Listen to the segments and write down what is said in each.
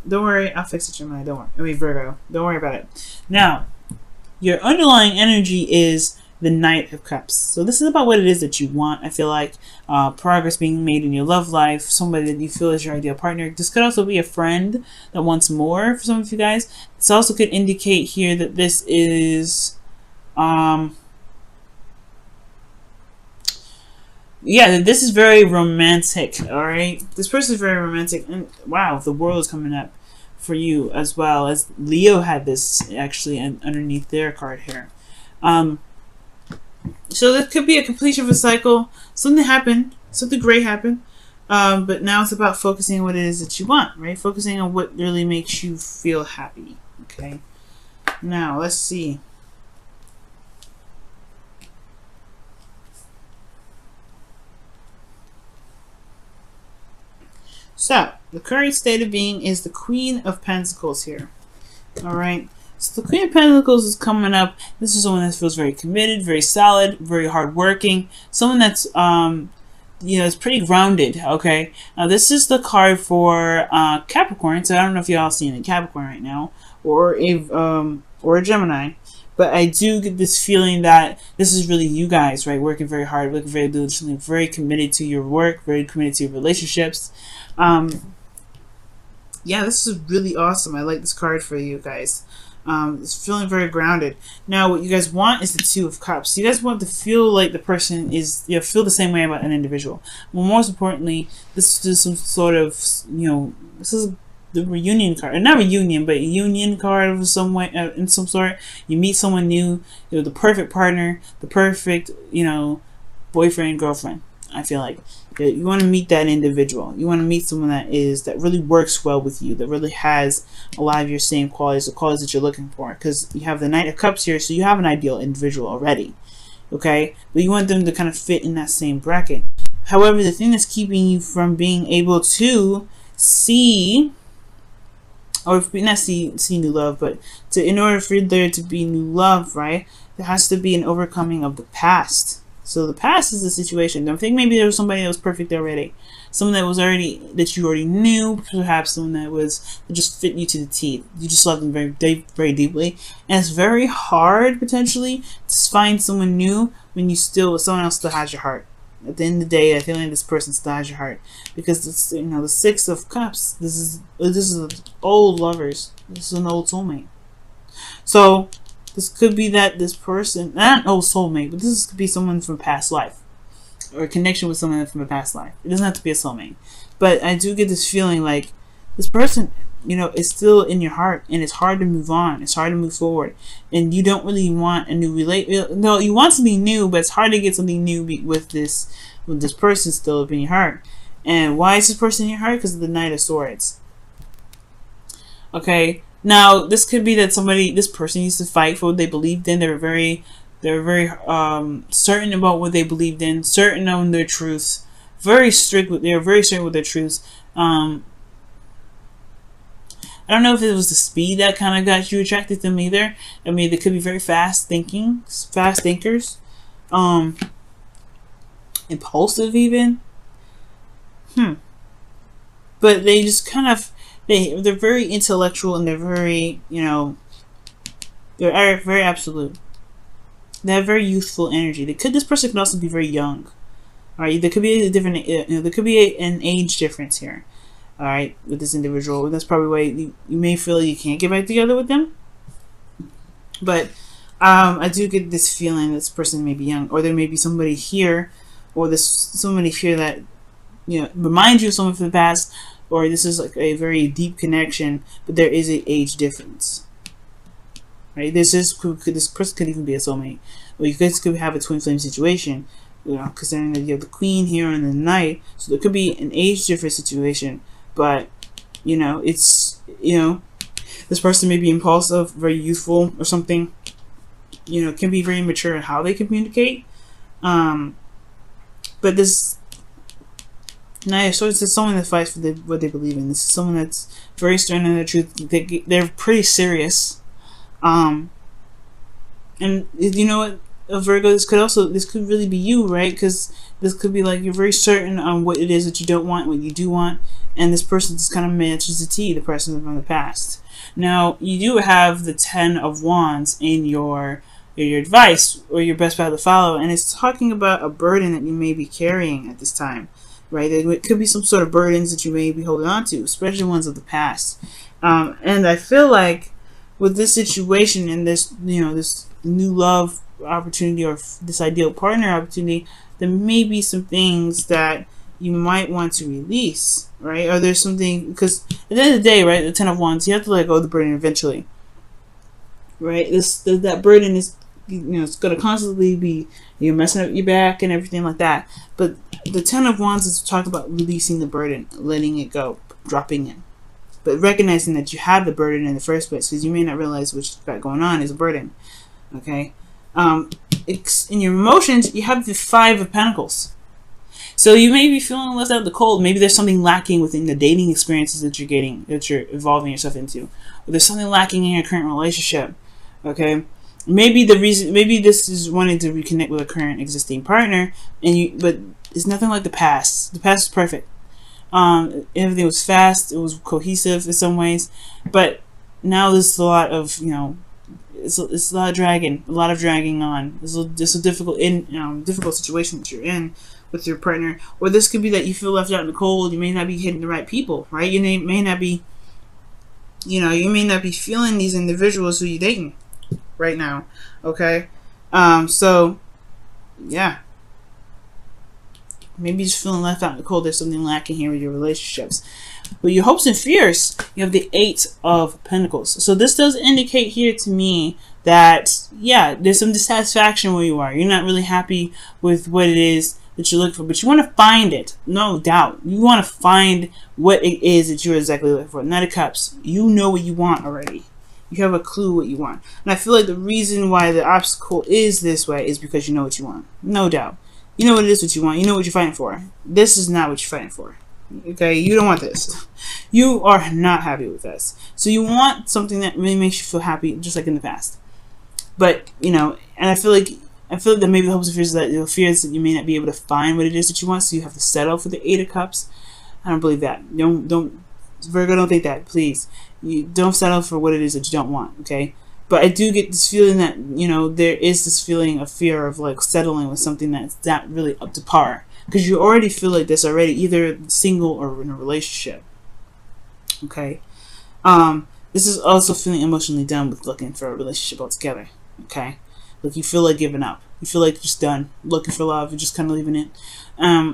Don't worry, I'll fix it, Gemini. Don't worry. I mean, Virgo. Don't worry about it. Now, your underlying energy is the Knight of Cups. So this is about what it is that you want. I feel like progress being made in your love life, somebody that you feel is your ideal partner. This could also be a friend that wants more for some of you guys. This also could indicate here that this is, yeah, this is very romantic. All right, this person is very romantic, and wow, the world is coming up for you as well. As Leo had this actually underneath their card here. So this could be a completion of a cycle. Something happened, something great happened, but now it's about focusing on what it is that you want, right? Focusing on what really makes you feel happy. Okay. Now let's see. So, the current state of being is the Queen of Pentacles here. Alright, so the Queen of Pentacles is coming up. This is someone that feels very committed, very solid, very hardworking. Someone that's, you know, is pretty grounded, okay? Now, this is the card for Capricorn, so I don't know if y'all seeing a Capricorn right now, or a Gemini. But I do get this feeling that this is really you guys, right? Working very hard, working very diligently, very committed to your work, very committed to your relationships. Yeah, this is really awesome. I like this card for you guys. It's feeling very grounded. Now, what you guys want is the Two of Cups. You guys want to feel like the person is, you know, feel the same way about an individual. Well, most importantly, this is some sort of, you know, this is the reunion card, not reunion, but a union card of some way, in some sort. You meet someone new, you know, the perfect partner, the perfect, you know, boyfriend, girlfriend. I feel like you want to meet that individual. You want to meet someone that really works well with you, that really has a lot of your same qualities, the qualities that you're looking for. Because you have the Knight of Cups here, so you have an ideal individual already. Okay, but you want them to kind of fit in that same bracket. However, the thing that's keeping you from being able to see, or not see new love, but in order for there to be new love, right, there has to be an overcoming of the past. So the past is the situation. I think maybe there was somebody that was perfect already, someone that was that you already knew, perhaps someone that just fit you to the teeth. You just loved them very, very deeply, and it's very hard potentially to find someone new when someone else still has your heart. At the end of the day, I feel like this person still has your heart, because it's, you know, the Six of Cups. This is old lovers. This is an old soulmate. So this could be that this person, not an old soulmate, but this could be someone from a past life, or a connection with someone from a past life. It doesn't have to be a soulmate, but I do get this feeling like this person, you know, is still in your heart, and it's hard to move on. It's hard to move forward, and you don't really want a new No, you want something new, but it's hard to get something new with this person still up in your heart. And why is this person in your heart? Because of the Knight of Swords. Okay. Now, this could be that this person used to fight for what they believed in. They're very certain about what they believed in, certain on their truths, they're very certain with their truths. I don't know if it was the speed that kind of got you attracted to them either. I mean, they could be very fast thinkers, impulsive even. But they just kind of, they're very intellectual, and they're very, you know, they're very absolute. They have very youthful energy. This person could also be very young. All right, there could be an age difference here. All right, with this individual, that's probably why you may feel you can't get back together with them. But I do get this feeling that this person may be young, or there may be somebody here, or somebody here that, you know, reminds you of someone from the past, or this is like a very deep connection, but there is an age difference. Right? This person could even be a soulmate, or you guys could have a twin flame situation. You know, considering that you have the Queen here and the Knight, so there could be an age difference situation. But you know, it's, you know, this person may be impulsive, very youthful, or something. You know, can be very mature in how they communicate. But this Knight of Swords is someone that fights for what they believe in. This is someone that's very stern in their truth. They're pretty serious. And you know what? Virgo, this could really be you, right? Because this could be like you're very certain on what it is that you don't want, what you do want, and this person just kind of matches the T, the person from the past. Now, you do have the 10 of Wands in your advice or your best path to follow, and it's talking about a burden that you may be carrying at this time, right? It could be some sort of burdens that you may be holding on to, especially ones of the past. And I feel like with this situation and this, this new love opportunity or this ideal partner opportunity, there may be some things that you might want to release, right? Or there's something, because at the end of the day, right, the 10 of Wands, you have to let go of the burden eventually, right? That burden is, it's going to constantly be, you're messing up your back and everything like that. But the 10 of Wands is talk about releasing the burden, letting it go, dropping it. But recognizing that you have the burden in the first place, because you may not realize what you've got going on is a burden, okay? In your emotions, you have the 5 of Pentacles. So you may be feeling left out in the cold. Maybe there's something lacking within the dating experiences that you're getting, that you're involving yourself into. Or there's something lacking in your current relationship, okay? Maybe this is wanting to reconnect with a current existing partner, but it's nothing like the past. The past is perfect. Everything was fast. It was cohesive in some ways, but now there's a lot of, it's a lot of dragging on. It's a difficult difficult situation that you're in with your partner, or this could be that you feel left out in the cold. You may not be hitting the right people, right? You may not be, you may not be feeling these individuals who you're dating right now. Okay, so yeah. Maybe just feeling left out in the cold. There's something lacking here with your relationships. But your hopes and fears, you have the 8 of Pentacles. So this does indicate here to me that, yeah, there's some dissatisfaction where you are. You're not really happy with what it is that you're looking for. But you want to find it. No doubt. You want to find what it is that you're exactly looking for. Knight of Cups. You know what you want already. You have a clue what you want. And I feel like the reason why the obstacle is this way is because you know what you want. No doubt. You know what it is what you want. You know what you're fighting for. This is not what you're fighting for. Okay? You don't want this. You are not happy with this. So you want something that really makes you feel happy, just like in the past. But, and I feel like that maybe the hopes and fears that you may not be able to find what it is that you want, so you have to settle for the 8 of Cups. I don't believe that. Don't Virgo, don't think that, please. You don't settle for what it is that you don't want, okay? But I do get this feeling that, there is this feeling of fear of like settling with something that's not really up to par. Because you already feel like this already, either single or in a relationship. Okay? This is also feeling emotionally done with looking for a relationship altogether. Okay? Like you feel like giving up. You feel like you're just done. Looking for love. You're just kind of leaving it.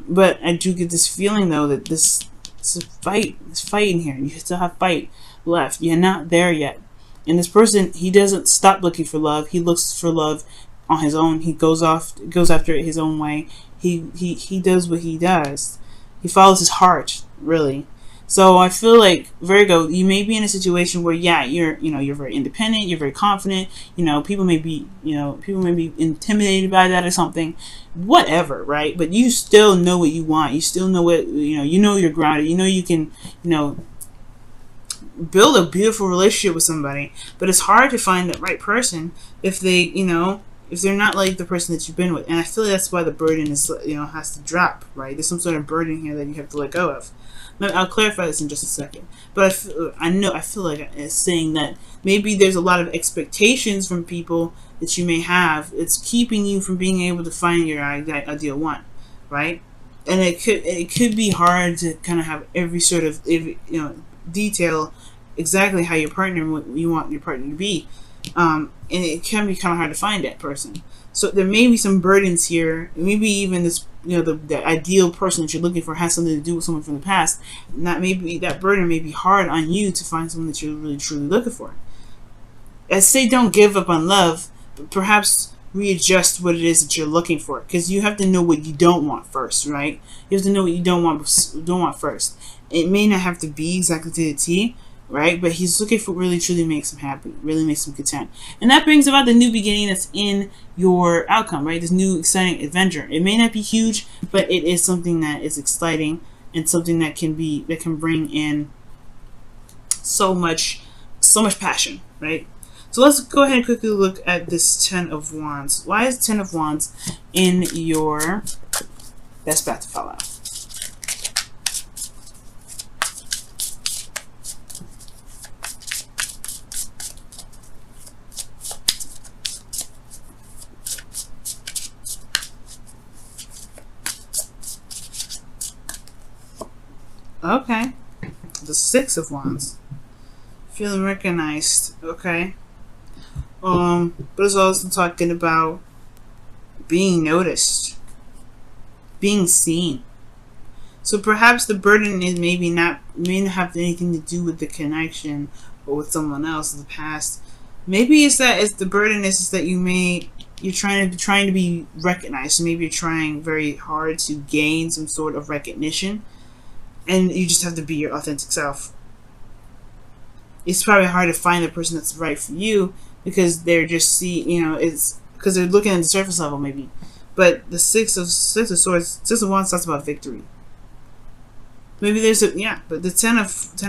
But I do get this feeling though that it's a fight. It's fighting here. You still have fight left. You're not there yet. And this person, he doesn't stop looking for love. He looks for love on his own. He goes after it his own way. He does what he does. He follows his heart, really. So I feel like Virgo, you may be in a situation where, yeah, you're very independent, you're very confident. People may be intimidated by that or something, whatever, right? But you still know what you want. You still know what you're grounded. You can build a beautiful relationship with somebody, but it's hard to find that right person if they, if they're not like the person that you've been with. And I feel like that's why the burden is, has to drop, right? There's some sort of burden here that you have to let go of. Now, I'll clarify this in just a second, but I feel like it's saying that maybe there's a lot of expectations from people that you may have. It's keeping you from being able to find your ideal one, right? And it could be hard to kind of have every sort of detail exactly how you want your partner to be, and it can be kind of hard to find that person. So there may be some burdens here. Maybe even this, the ideal person that you're looking for has something to do with someone from the past. And that burden may be hard on you to find someone that you're really truly looking for. I say don't give up on love, but perhaps readjust what it is that you're looking for, because you have to know what you don't want first, right? You have to know what you don't want first. It may not have to be exactly to the T, right? But he's looking for what really truly makes him happy, really makes him content. And that brings about the new beginning that's in your outcome, right? This new exciting adventure. It may not be huge, but it is something that is exciting and something that can bring in so much passion, right? So let's go ahead and quickly look at this Ten of Wands. Why is Ten of Wands in your best bet to follow? Okay. The Six of Wands. Feeling recognized. Okay. But it's also talking about being noticed, being seen. So perhaps the burden is may not have anything to do with the connection or with someone else in the past. Maybe it's the burden is that you're trying to be recognized. So maybe you're trying very hard to gain some sort of recognition, and you just have to be your authentic self. It's probably hard to find the person that's right for you because they're just it's because they're looking at the surface level maybe. But the Six of Swords, Six of Wands talks about victory. Maybe there's but the Ten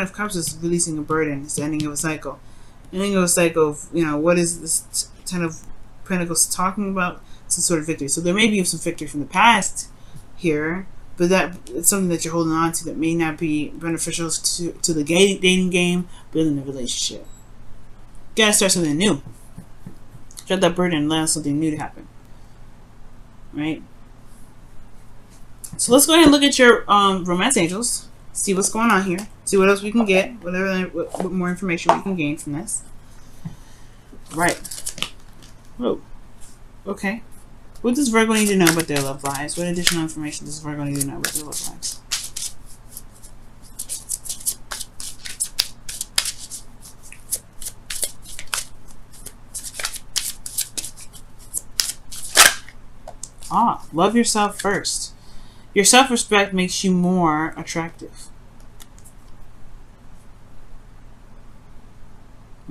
of Cups is releasing a burden. It's the ending of a cycle. Ending of a cycle of what is this Ten of Pentacles talking about? Some sort of victory. So there may be some victory from the past here, but it's something that you're holding on to that may not be beneficial to the dating game, building a relationship. You gotta start something new. Drop that burden and allow something new to happen. Right? So let's go ahead and look at your romance angels. See what's going on here. See what else we can get. What more information we can gain from this. Right. Whoa. Okay. What does Virgo need to know about their love lives? What additional information does Virgo need to know about their love lives? Love yourself first. Your self-respect makes you more attractive.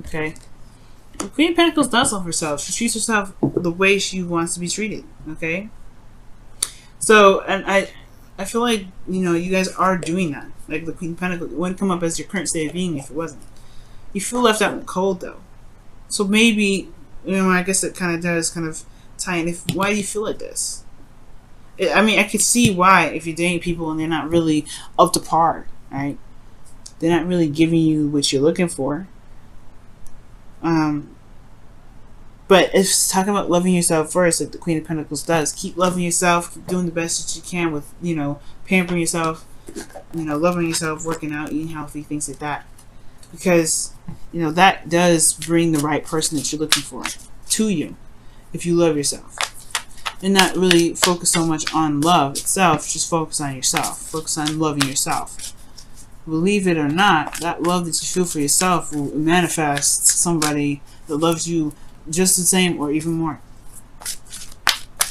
Okay. The Queen of Pentacles does love herself. She treats herself the way she wants to be treated. Okay. So, and I feel like you guys are doing that. Like the Queen of Pentacles, it wouldn't come up as your current state of being if it wasn't. You feel left out in the cold though. So maybe I guess it kind of does tie in. Why do you feel like this? I mean, I could see why if you're dating people and they're not really up to par, right? They're not really giving you what you're looking for. But it's talking about loving yourself first, like the Queen of Pentacles does. Keep loving yourself, keep doing the best that you can with, pampering yourself, loving yourself, working out, eating healthy, things like that. Because, that does bring the right person that you're looking for to you if you love yourself. And not really focus so much on love itself, just focus on yourself. Focus on loving yourself. Believe it or not, that love that you feel for yourself will manifest somebody that loves you just the same or even more.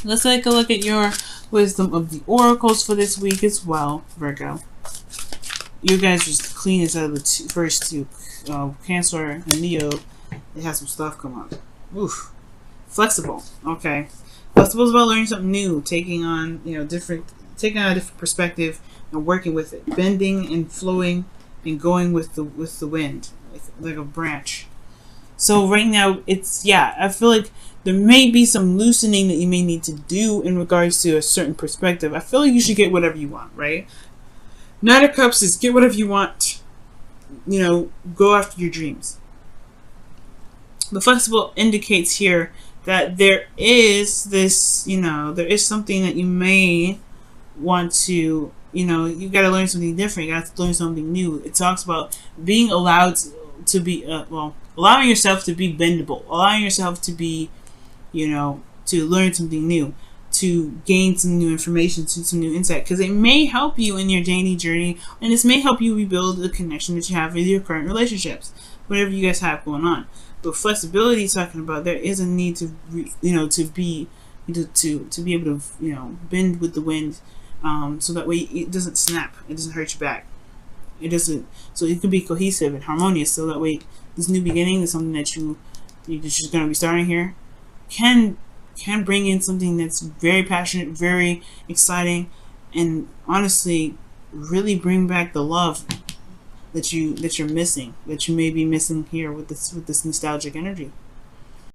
Let's take a look at your wisdom of the oracles for this week as well, Virgo. You guys are just the cleanest out of the first two. Cancer and Leo, they have some stuff come up. Oof. Flexible. Okay. Flexible is about learning something new, taking on a different perspective and working with it, bending and flowing and going with the wind, like a branch. So right now I feel like there may be some loosening that you may need to do in regards to a certain perspective. I feel like you should get whatever you want, right? Knight of Cups is get whatever you want. Go after your dreams. The flexible indicates here that there is this, there is something that you may want to, you got to learn something different. You got to learn something new. It talks about being allowed to be, allowing yourself to be bendable, allowing yourself to be, to learn something new, to gain some new information, some new insight, because it may help you in your dating journey, and this may help you rebuild the connection that you have with your current relationships, whatever you guys have going on. But flexibility is talking about there is a need to, to be able to, bend with the wind, so that way it doesn't snap, it doesn't hurt your back, it doesn't. So it can be cohesive and harmonious. So that way, this new beginning is something that you're just going to be starting here, can bring in something that's very passionate, very exciting, and honestly, really bring back the love that you're missing, that you may be missing here with this nostalgic energy.